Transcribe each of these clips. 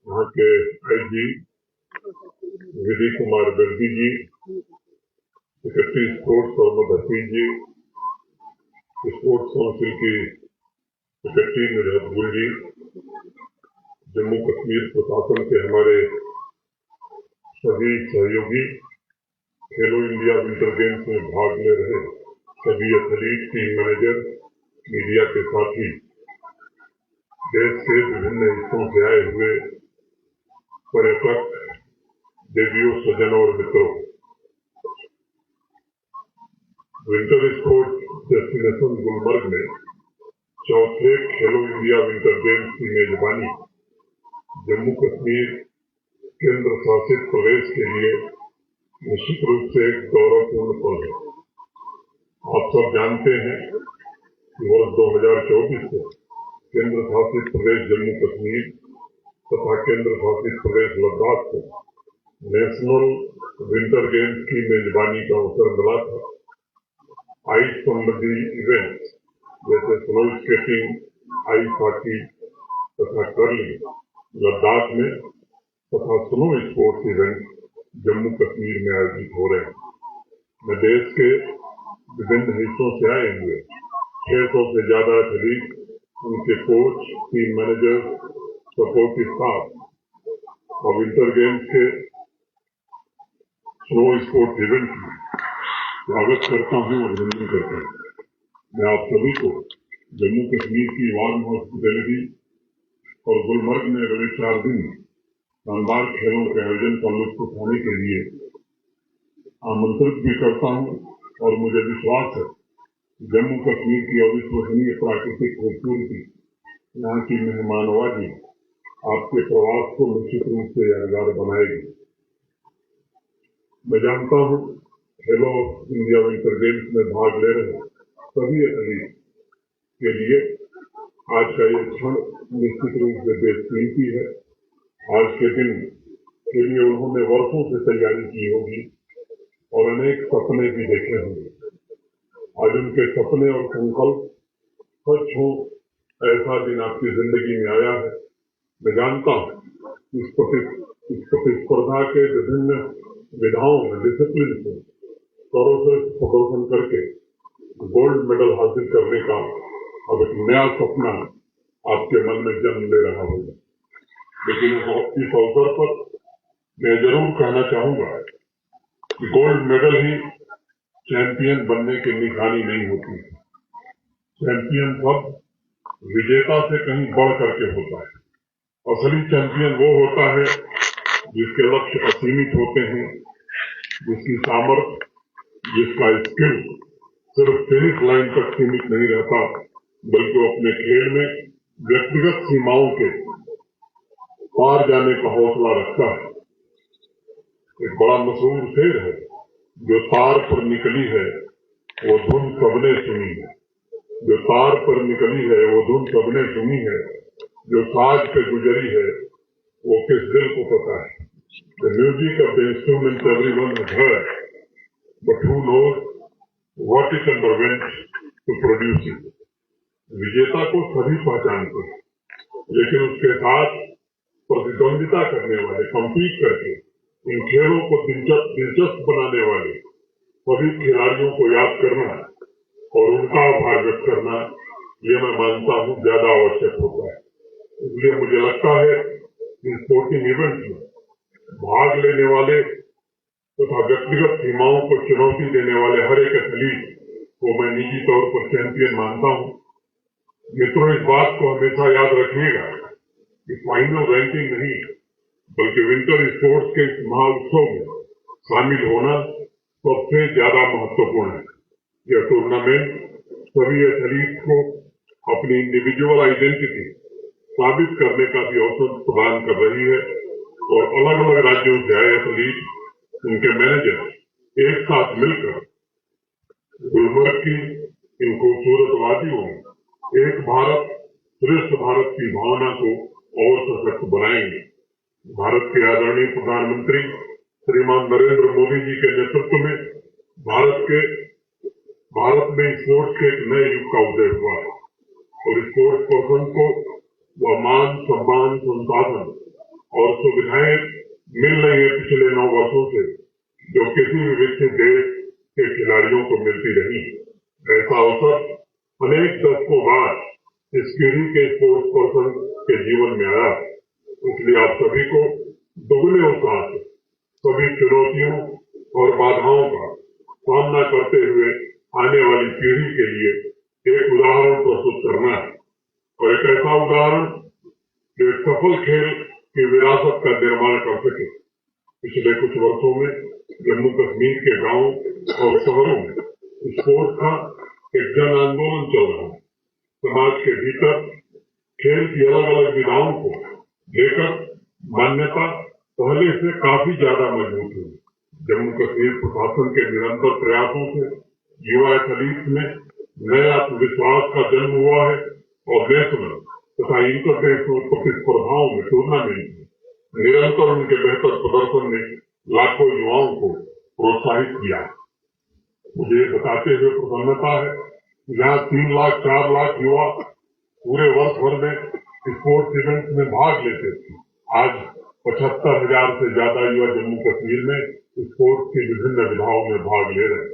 वहाँ के आईजी विजय कुमार गर्दी जी, सेक्रेटरी स्पोर्ट्स मोहम्मद हफीज जी, स्पोर्ट्स काउंसिल की सेक्रेटरी निरहुल जी, जम्मू कश्मीर प्रशासन के हमारे सभी सहयोगी, खेलो इंडिया विंटर गेम्स में भाग ले रहे सभी एथलीट, टीम मैनेजर, मीडिया के साथी, देश के विभिन्न हिस्सों से आए हुए पर्यटक, देवियों, स्वजनों और मित्रों, विंटर स्पोर्ट्स डेस्टिनेशन गुलमर्ग में चौथे खेलो इंडिया विंटर गेम्स की मेजबानी जम्मू कश्मीर केंद्र शासित प्रदेश के लिए निश्चित रूप से एक गौरवपूर्ण पल है। आप सब जानते हैं कि वर्ष 2024 से केंद्र शासित प्रदेश जम्मू कश्मीर तथा केंद्र शासित प्रदेश लद्दाख को नेशनल विंटर गेम्स की मेजबानी का अवसर मिला था। आइस संबंधी इवेंट जैसे स्नो स्केटिंग, आइस हॉकी तथा कर्लिंग लद्दाख में तथा snow sports event Jammu Kashmir में आयोजित हो रहे हैं। मैं देश के विभिन्न हिस्सों से आए हुए 600 से ज्यादा एथलीट, उनके coach, team manager, support staff और विंटर गेम्स के स्नो स्पोर्ट्स इवेंट में स्वागत करता हूँ और अभिनंदन करता हूँ। मैं आप सभी को जम्मू कश्मीर की वार्म हॉस्पिटैलिटी और गुलमर्ग में अगले 4 दिन शानदार खेलों के आयोजन का लुत्फ उठाने के लिए आमंत्रित भी करता हूँ और मुझे विश्वास है जम्मू कश्मीर की अविश्वसनीय प्राकृतिक खूबसूरती, यहाँ की मेहमानवाजी आपके प्रवास को निश्चित रूप से यादगार बनाएगी। मैं जानता हूँ खेलो इंडिया विंटर गेम्स में भाग ले रहे सभी एथलीट के लिए आज का ये क्षण निश्चित रूप से बेशकीमती है। आज के दिन के लिए उन्होंने वर्षों से तैयारी की होगी और अनेक सपने भी देखे होंगे। आज उनके सपने और संकल्प सच हो, ऐसा दिन आपकी जिंदगी में आया है। मैं जानता हूँ इस प्रतिस्पर्धा के विभिन्न विधाओं में डिसिप्लिन से सर्वश्रेष्ठ प्रदर्शन करके गोल्ड मेडल हासिल करने का अब एक नया सपना आपके मन में जन्म ले रहा होगा। लेकिन इस अवसर पर मैं जरूर कहना चाहूंगा कि गोल्ड मेडल ही चैंपियन बनने की निशानी नहीं होती है। चैंपियन सब विजेता से कहीं बढ़ करके होता है। असली चैंपियन वो होता है जिसके लक्ष्य असीमित होते हैं, जिसकी सामर्थ्य, जिसका स्किल सिर्फ फिनिश लाइन तक सीमित नहीं रहता, बल्कि वो अपने खेल में व्यक्तिगत सीमाओं के पार जाने का हौसला रखता है। एक बड़ा मशहूर शेर है, जो तार पर निकली है वो धुन सबने सुनी है। जो तार पर निकली है वो धुन सबने सुनी है, जो साज पे गुजरी है वो किस दिल को पता है। The music of the instruments everyone has heard, but who knows what it underwent to produce it. विजेता को सभी पहचानते हैं, लेकिन उसके साथ प्रतिद्वंदिता करने वाले, कम्पीट करके इन खेलों को दिलचस्प बनाने वाले सभी खिलाड़ियों को याद करना और उनका आभार व्यक्त करना, ये मैं मानता हूँ ज्यादा आवश्यक होता है। इसलिए मुझे लगता है कि स्पोर्टिंग इवेंट में भाग लेने वाले तथा व्यक्तिगत सीमाओं को चुनौती देने वाले हर एक एथलीट को मैं निजी तौर पर चैंपियन मानता हूँ। मित्रों, इस बात को हमेशा याद रखिएगा कि फाइनल रैंकिंग नहीं, बल्कि विंटर स्पोर्ट्स के इस महाउत्सव में शामिल होना सबसे ज्यादा महत्वपूर्ण है। यह टूर्नामेंट सभी एथलीट को अपनी इंडिविजुअल आइडेंटिटी साबित करने का भी अवसर प्रदान कर रही है और अलग अलग राज्यों से आए एथलीट, उनके मैनेजर एक साथ मिलकर गुलमर्ग की इन खूबसूरत वादियों में एक भारत श्रेष्ठ भारत की भावना को और सशक्त बनाएंगे। भारत के आदरणीय प्रधानमंत्री श्रीमान नरेंद्र मोदी जी के नेतृत्व में भारत में स्पोर्ट्स के एक नए युग का उदय हुआ है और स्पोर्ट्स पर्सन को वह मान, सम्मान, संसाधन और सुविधाएं मिल रही है पिछले 9 वर्षों से, जो किसी भी विकसित देश के खिलाड़ियों को मिलती रही। ऐसा अवसर अनेक दशकों बाद इस पीढ़ी के स्पोर्ट्स पर्सन के जीवन में आया। इसलिए आप सभी को दोगुने उत्साह से सभी चुनौतियों और बाधाओं का सामना करते हुए आने वाली पीढ़ी के लिए एक उदाहरण प्रस्तुत करना है, और एक ऐसा उदाहरण जो एक सफल खेल की विरासत का निर्माण कर सके। पिछले कुछ वर्षों में जम्मू कश्मीर के गांवों और शहरों में स्पोर्ट्स का एक जन आंदोलन चल रहा है। समाज के भीतर खेल की अलग अलग विधाओं को लेकर मान्यता पहले से काफी ज्यादा मजबूत हुई। जम्मू कश्मीर प्रशासन के निरंतर प्रयासों से युवा एथलीट्स में नए आत्मविश्वास का जन्म हुआ है, और नेशनल तथा इंटरनेशनल प्रतिस्पर्धाओं में टूर्नामेंट में निरंतर उनके बेहतर प्रदर्शन ने लाखों युवाओं को प्रोत्साहित किया। मुझे ये बताते हुए प्रसन्नता है कि यहाँ 3 लाख 4 लाख युवा पूरे वर्ष भर में स्पोर्ट्स इवेंट में भाग लेते थे। आज 75,000 से ज्यादा युवा जम्मू कश्मीर में स्पोर्ट्स की विभिन्न विधाओं में भाग ले रहे हैं।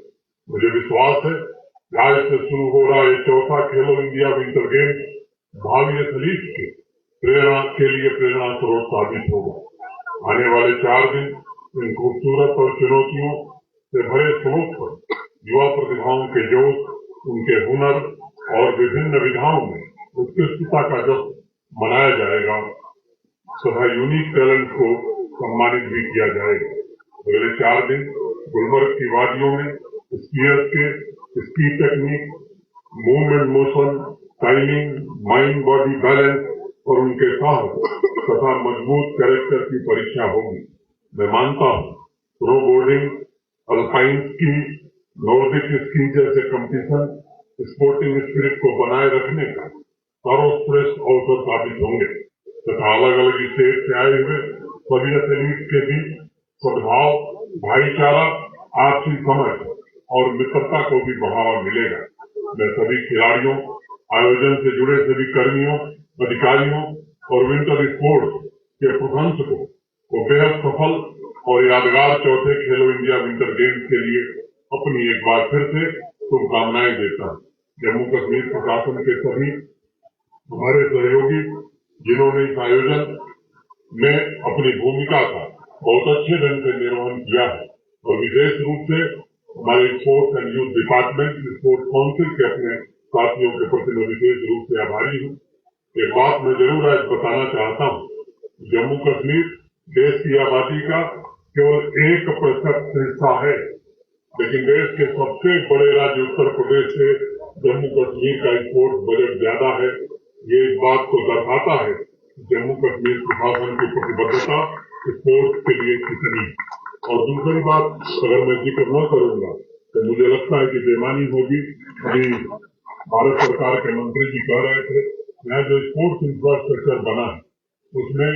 मुझे विश्वास है कि आज से शुरू हो रहा ये 4था खेलो इंडिया विंटर गेम्स भावी एथलीट के प्रेरणा के लिए प्रेरणा स्रोत साबित होगा। आने वाले 4 दिन इन खूबसूरत और चुनौतियों से भरे स्रोत पर युवा प्रतिभाओं के जोश, उनके हुनर और विभिन्न विधाओं में उत्कृष्टता का जश्न मनाया जाएगा तथा यूनिक टैलेंट को सम्मानित भी किया जाएगा। अगले 4 दिन गुलमर्ग की वादियों में स्कीयर्स के ski technique, movement motion, timing, mind body balance और उनके साहस तथा मजबूत कैरेक्टर की परीक्षा होगी। मैं मानता हूँ snow boarding, alpine ski, Nordic ski जैसे कंपटीशन स्पोर्टिंग स्पिरिट को बनाए रखने का सर्वश्रेष्ठ अवसर साबित होंगे तथा अलग अलग स्टेट से आए हुए सभी एथलीट के बीच सद्भाव, भाईचारा, आपसी समझ और मित्रता को भी बढ़ावा मिलेगा। मैं सभी खिलाड़ियों, आयोजन से जुड़े सभी कर्मियों, अधिकारियों और विंटर स्पोर्ट्स के प्रशंसकों को बेहद सफल और यादगार 4थे खेलो इंडिया विंटर गेम्स के लिए अपनी एक बार फिर से शुभकामनाएं देता हूँ। जम्मू कश्मीर प्रशासन के सभी हमारे सहयोगी जिन्होंने इस आयोजन में अपनी भूमिका का बहुत अच्छे ढंग से निर्वहन किया है, और विशेष रूप से हमारे sports and youth department, sports council के अपने साथियों के प्रति मैं विशेष रूप से आभारी हूँ। एक बात मैं जरूर आज बताना चाहता हूँ, जम्मू कश्मीर देश की आबादी का केवल 1% हिस्सा है, लेकिन देश के सबसे बड़े राज्य उत्तर प्रदेश से जम्मू कश्मीर का स्पोर्ट्स बजट ज्यादा है। ये इस बात को दर्शाता है कि जम्मू कश्मीर प्रशासन की प्रतिबद्धता स्पोर्ट्स के लिए कितनी। और दूसरी बात अगर मैं जिक्र न करूंगा तो मुझे लगता है कि बेईमानी होगी। अभी भारत सरकार के मंत्री जी कह रहे थे यहाँ जो स्पोर्ट्स इंफ्रास्ट्रक्चर बना है उसमें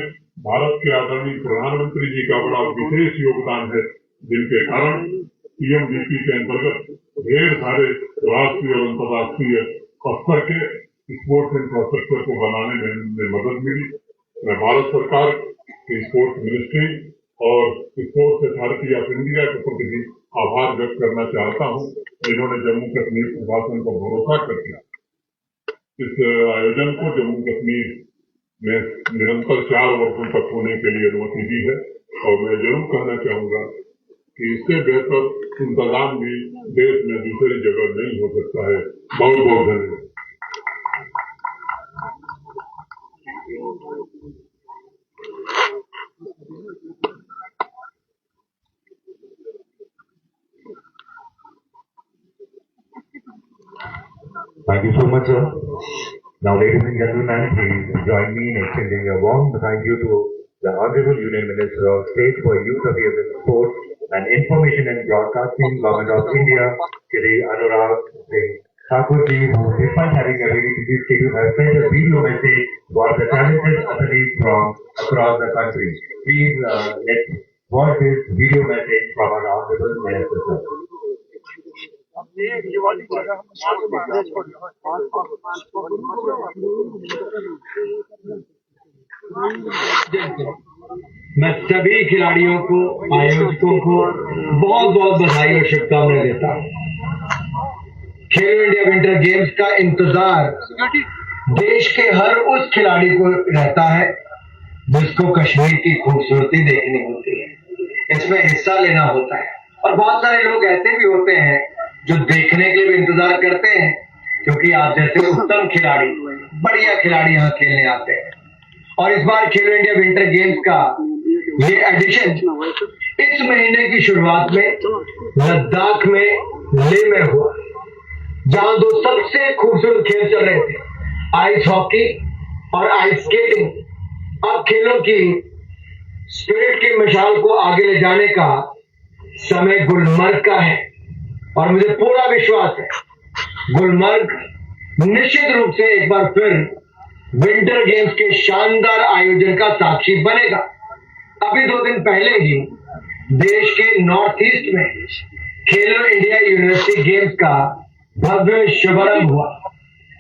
भारत के आदरणीय प्रधानमंत्री जी का बड़ा विशेष योगदान है, जिनके कारण पीएमडीपी के अंतर्गत ढेर सारे राष्ट्रीय और अंतर्राष्ट्रीय स्तर के स्पोर्ट्स इंफ्रास्ट्रक्चर को बनाने में मदद मिली। मैं भारत सरकार की स्पोर्ट्स मिनिस्ट्री और स्पोर्ट्स अथॉरिटी ऑफ इंडिया के प्रति भी आभार व्यक्त करना चाहता हूँ, जिन्होंने जम्मू कश्मीर प्रशासन पर भरोसा करके इस आयोजन को जम्मू कश्मीर में निरंतर 4 वर्षों तक होने के लिए अनुमति दी है। और मैं जरूर कहना चाहूंगा कि इससे बेहतर इंतजाम भी देश में दूसरी जगह नहीं हो सकता है। बहुत बहुत धन्यवाद। Thank you so much, sir. Now, ladies and gentlemen, please join me in extending a warm thank you to the Honorable Union Minister of State for Youth Affairs and Sport and Information and Broadcasting, Government of India, Shri Anurag Singh Thakurji, who, despite having a very busy schedule, has sent a video message for the talented athletes from across the country. Please let's watch this video message from our Honorable Minister, sir. मैं सभी खिलाड़ियों को, आयोजकों को बहुत बहुत बधाई और शुभकामनाएं देता हूं। खेलो इंडिया विंटर गेम्स का इंतजार देश के हर उस खिलाड़ी को रहता है जिसको कश्मीर की खूबसूरती देखनी होती है, इसमें हिस्सा लेना होता है। और बहुत सारे लोग ऐसे भी होते हैं जो देखने के लिए भी इंतजार करते हैं, क्योंकि आप जैसे उत्तम खिलाड़ी, बढ़िया खिलाड़ी यहाँ खेलने आते हैं। और इस बार खेलो इंडिया विंटर गेम्स का ये एडिशन इस महीने की शुरुआत में लद्दाख में लेह में हुआ, जहां दो सबसे खूबसूरत खेल चल रहे थे, आइस हॉकी और आइस स्केटिंग। अब खेलों की स्पिरिट की मिसाल को आगे ले जाने का समय गुलमर्ग का है, और मुझे पूरा विश्वास है गुलमर्ग निश्चित रूप से एक बार फिर विंटर गेम्स के शानदार आयोजन का साक्षी बनेगा। अभी 2 दिन पहले ही देश के नॉर्थ ईस्ट में खेलो इंडिया यूनिवर्सिटी गेम्स का भव्य शुभारंभ हुआ,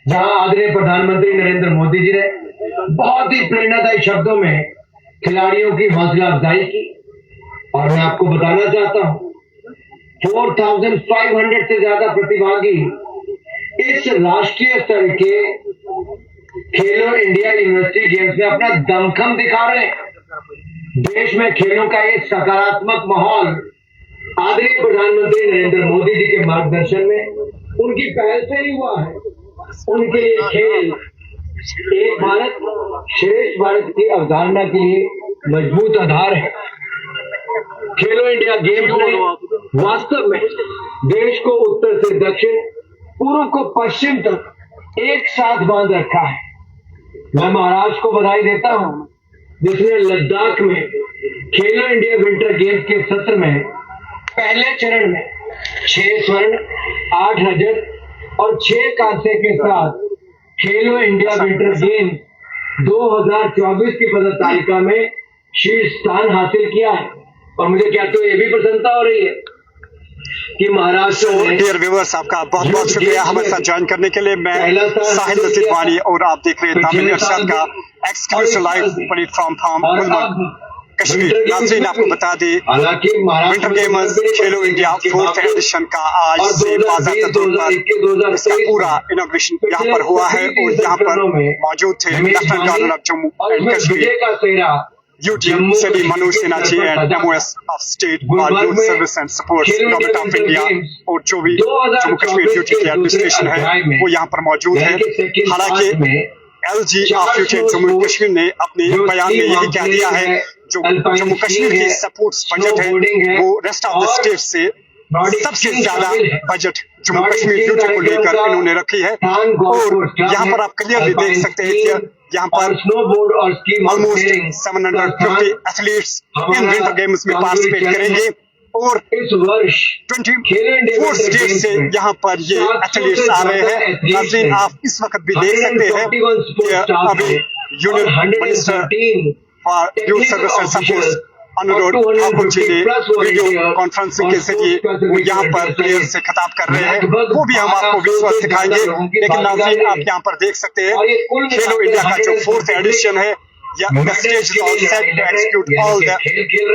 जहां आदरणीय प्रधानमंत्री नरेंद्र मोदी जी ने बहुत ही प्रेरणादायी शब्दों में खिलाड़ियों की हौसला अफजाई की। और मैं आपको बताना चाहता हूं 4500 से ज्यादा प्रतिभागी इस राष्ट्रीय स्तर के खेलो इंडिया यूनिवर्सिटी गेम्स में अपना दमखम दिखा रहे हैं। देश में खेलों का ये सकारात्मक माहौल आदरणीय प्रधानमंत्री नरेंद्र मोदी जी के मार्गदर्शन में उनकी पहल से ही हुआ है। उनके लिए खेल एक भारत श्रेष्ठ भारत की अवधारणा के लिए मजबूत आधार है। खेलो इंडिया गेम्स ने वास्तव में देश को उत्तर से दक्षिण, पूर्व को पश्चिम तक एक साथ बांध रखा है। मैं महाराष्ट्र को बधाई देता हूं, जिसने लद्दाख में खेलो इंडिया विंटर गेम्स के सत्र में पहले चरण में 6 स्वर्ण, 8 रजत और 6 कांसे के साथ खेलो इंडिया विंटर गेम्स 2024 की पदक तालिका में शीर्ष स्थान हासिल किया है। और मुझे क्या तो ये भी प्रसन्नता हो रही है कि महाराष्ट्र ने डियर व्यूअर्स, आपका बहुत बहुत शुक्रिया हमारे साथ ज्वाइन करने के लिए। मैं साहिल नसीर वानी और आप देख रहे हैं तामिल इरशाद का exclusive live platform from Gulmarg Kashmir. नाज़रीन, आपको बता दें विंटर गेम्स खेलो इंडिया 4th एडिशन का आज से बाज़ाब्ता तौर पर इसका पूरा इनॉग्रेशन यहाँ पर हुआ है, और यहाँ पर मौजूद थे lieutenant governor of Jammu and Kashmir UTM Sri Manoj Sinha ji and MOS of State for Youth Service and Supports Government of India, और जो भी जम्मू कश्मीर ड्यूटी की एडमिनिस्ट्रेशन है वो यहाँ पर मौजूद है। हालांकि LG of UTM Jammu Kashmir ने अपने बयान में यही कह दिया है जो जम्मू कश्मीर की सपोर्ट्स बजट है वो रेस्ट ऑफ द स्टेट से सबसे ज्यादा बजट जम्मू कश्मीर ड्यूटी को लेकर इन्होंने रखी है। और यहाँ पर आप क्लियरली देख सकते हैं कि यहाँ पर almost 750 athletes in winter games में पार्टिसिपेट करेंगे, और इस वर्ष 24 स्टेट से यहाँ पर ये एथलीट्स आ रहे हैं। नाज़रीन, आप इस वक्त भी देख सकते हैं कि अभी union minister for youth service and supports अनुरोध ठाकुर जी ने वीडियो कॉन्फ्रेंसिंग के जरिए वो यहाँ पर प्लेयर्स से खिताब कर रहे हैं, वो भी हम आपको विजुअल दिखाएंगे। लेकिन नाज़रीन, आप यहाँ पर देख सकते हैं खेलो इंडिया का जो 4th एडिशन है, the stage is all set to execute all the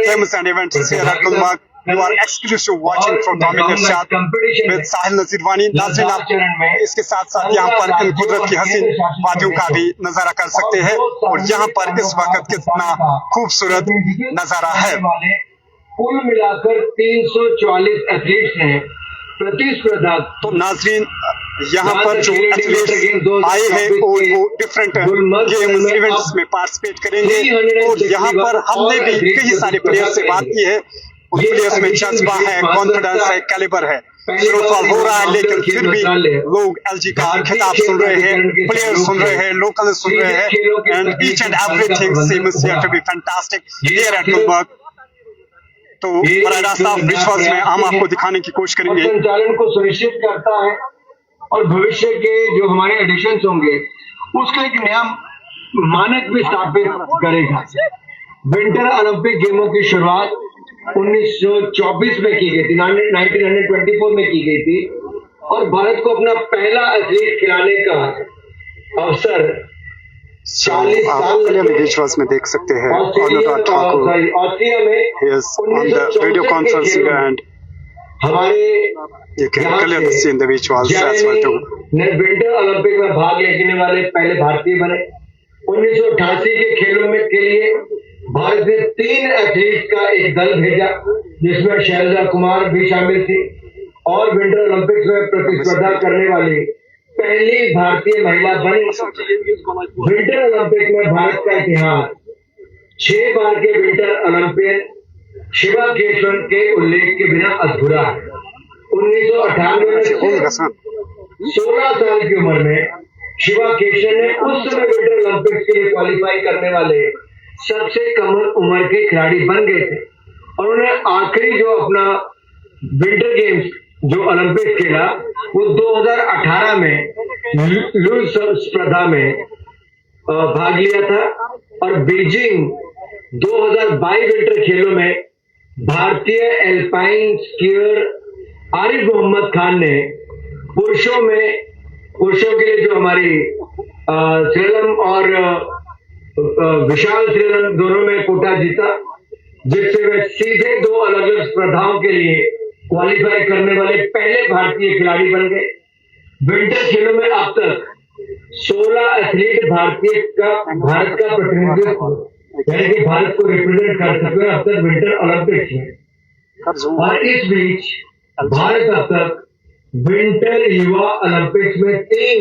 games and events here at Gulmarg. You are exclusive watching from Tamil Irshad with Sahil Nazir Wani. नाज़रीन, आप इसके साथ साथ यहाँ पर इन कुदरत की हसीन वादियों का भी नजारा कर सकते हैं, और यहाँ पर इस वक्त कितना खूबसूरत नजारा है। कुल मिलाकर 344 एथलीट्स हैं प्रतिस्पर्धा। तो नाज़रीन, यहाँ पर जो एथलीट्स आए हैं और वो डिफरेंट गेम्स इवेंट्स में पार्टिसिपेट करेंगे, और यहाँ पर हमने भी कई सारे प्लेयर्स से बात की है। उन प्लेयर्स में जज्बा है, कॉन्फिडेंस है, कैलिबर है। स्नोफॉल हो रहा है लेकिन फिर भी लोग LG का खिताब सुन रहे हैं, प्लेयर्स सुन रहे हैं, लोकल सुन रहे हैं, and each and everything seems here to be fantastic here at Gulmarg. तो बराह रास्त विजुअल्स में हम आपको दिखाने की कोशिश करेंगे। संचालन को सुनिश्चित करता है और भविष्य के जो हमारे एडिशंस होंगे उसका एक नया मानक भी स्थापित करेगा। विंटर ओलंपिक गेमों की शुरुआत 1924 में की गई थी, 1924 में की गई थी, और भारत को अपना पहला एथलीट खिलाने का अवसर So, आप क्लियर विजुअल्स में देख सकते हैं Anurag Thakur he is on the video conferencing and हमारे you can clearly see in the visuals as well too. Winter Olympic में भाग लेने वाले पहले भारतीय बने। 1988 के खेलों में के लिए भारत ने 3 एथलीट का एक दल भेजा जिसमें शैलजा कुमार भी शामिल थी और विंटर ओलंपिक्स में प्रतिस्पर्धा करने वाली पहली भारतीय महिला बनी। विंटर ओलंपिक में भारत का इतिहास 6 बार के विंटर ओलंपियन शिवा केशवन के उल्लेख के बिना अधूरा है। 1998 में 16 साल की उम्र में शिवा केशवन ने उस समय विंटर ओलंपिक्स के लिए क्वालिफाई करने वाले सबसे कम उम्र के खिलाड़ी बन गए थे और उन्हें आखिरी जो अपना विंटर गेम्स जो ओलंपिक खेला वो 2018 में लूज स्पर्धा में भाग लिया था और बीजिंग 2022 विंटर खेलों में भारतीय एल्पाइन स्कीयर आरिफ मोहम्मद खान ने पुरुषों के लिए जो हमारी श्रीलम और विशाल श्रीलम दोनों में कोटा जीता जिससे वे सीधे 2 अलग अलग स्पर्धाओं के लिए क्वालिफाई करने वाले पहले भारतीय खिलाड़ी बन गए। विंटर खेलों में अब तक 16 एथलीट भारत का प्रतिनिधित्व यानी कि भारत को रिप्रेजेंट कर चुके हैं अब तक विंटर ओलंपिक्स में और इस बीच भारत अब तक विंटर युवा ओलंपिक्स में 3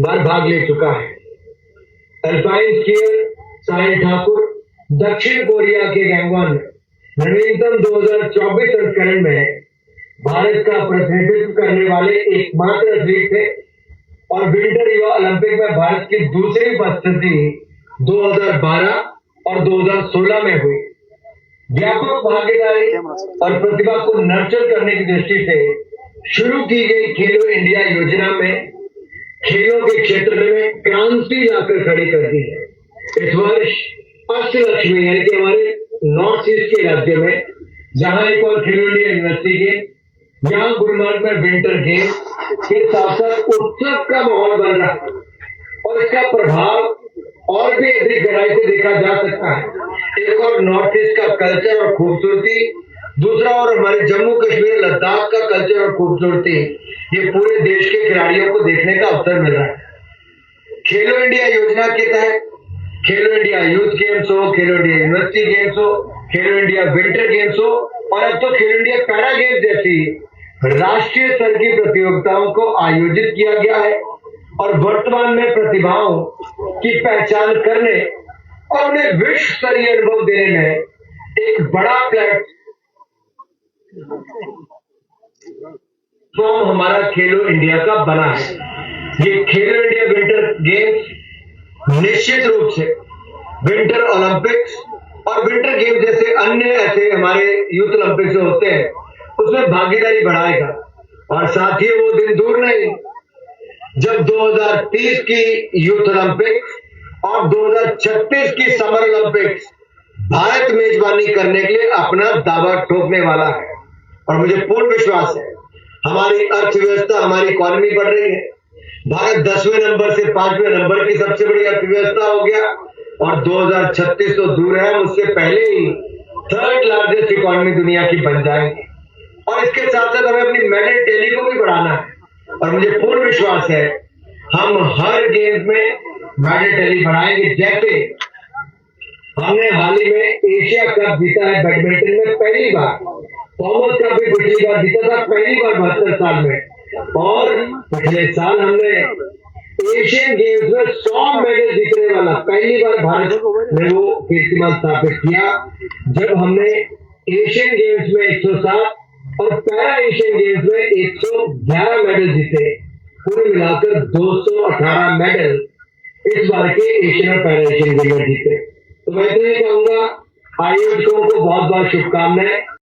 बार भाग ले चुका है। एल्पाइन स्कीयर साहिल ठाकुर दक्षिण कोरिया के गैंगवॉन में नवीनतम 2024 संस्करण में भारत का प्रतिनिधित्व करने वाले एकमात्र एथलीट थे और विंटर युवा ओलंपिक में भारत की दूसरी उपस्थिति 2012 और 2016 में हुई। व्यापक भागीदारी और प्रतिभा को नर्चर करने की दृष्टि से शुरू की गई खेलो इंडिया योजना में खेलों के क्षेत्र में क्रांति लाकर खड़ी कर दी है। इस वर्ष अष्टलक्ष्मी यानी कि हमारे नॉर्थ ईस्ट के राज्य में जहां एक और खेलो इंडिया यूनिवर्सिटी गेम यहाँ गुलमर्ग में विंटर गेम के साथ साथ उत्सव का माहौल बन रहा है और इसका प्रभाव और भी अधिक गहराई से देखा जा सकता है। एक और नॉर्थ ईस्ट का कल्चर और खूबसूरती, दूसरा और हमारे जम्मू कश्मीर लद्दाख का कल्चर और खूबसूरती, ये पूरे देश के खिलाड़ियों को देखने का अवसर मिल रहा है। खेलो इंडिया योजना के तहत खेलो इंडिया यूथ गेम्स हो, खेलो इंडिया यूनिवर्सिटी गेम्स हो, खेलो इंडिया विंटर गेम्स हो और अब तो खेलो इंडिया पैरा गेम्स जैसी राष्ट्रीय स्तर की प्रतियोगिताओं को आयोजित किया गया है और वर्तमान में प्रतिभाओं की पहचान करने और उन्हें विश्व स्तरीय अनुभव देने में एक बड़ा प्लेटफॉर्म हमारा खेलो इंडिया का बना है। ये खेलो इंडिया विंटर गेम्स निश्चित रूप से विंटर ओलंपिक्स और विंटर गेम्स जैसे अन्य ऐसे हमारे यूथ ओलंपिक्स होते हैं उसमें भागीदारी बढ़ाएगा और साथ ही वो दिन दूर नहीं जब 2030 की यूथ ओलंपिक्स और 2036 की समर ओलंपिक्स भारत मेजबानी करने के लिए अपना दावा ठोकने वाला है और मुझे पूर्ण विश्वास है हमारी अर्थव्यवस्था, हमारी इकोनॉमी बढ़ रही है। भारत 10वें नंबर से 5वें नंबर की सबसे बड़ी अर्थव्यवस्था हो गया और 2036 तो दूर है, मुझसे पहले ही 3rd लार्जेस्ट इकोनॉमी दुनिया की बन जाएगी और इसके साथ साथ हमें अपनी मेडल टैली को भी बढ़ाना है और मुझे पूर्ण विश्वास है हम हर गेम्स में मेडल टैली बढ़ाएंगे। जैसे हमने हाल ही में एशिया कप जीता है बैडमिंटन में पहली बार, कॉमर्स कप भी पिछली बार जीता था पहली बार 72 साल में और पिछले साल हमने एशियन गेम्स में 100 मेडल जीतने वाला पहली बार भारत ने वो कीर्तिमान स्थापित किया जब हमने एशियन गेम्स में 107 और पैरा एशियन गेम्स में 111 मेडल जीते। कुल मिलाकर 218 मेडल इस बार के एशियन और पैरा एशियन गेम्स में जीते। तो मैं तो ये कहूंगा आयोजकों को बहुत बहुत शुभकामनाएं।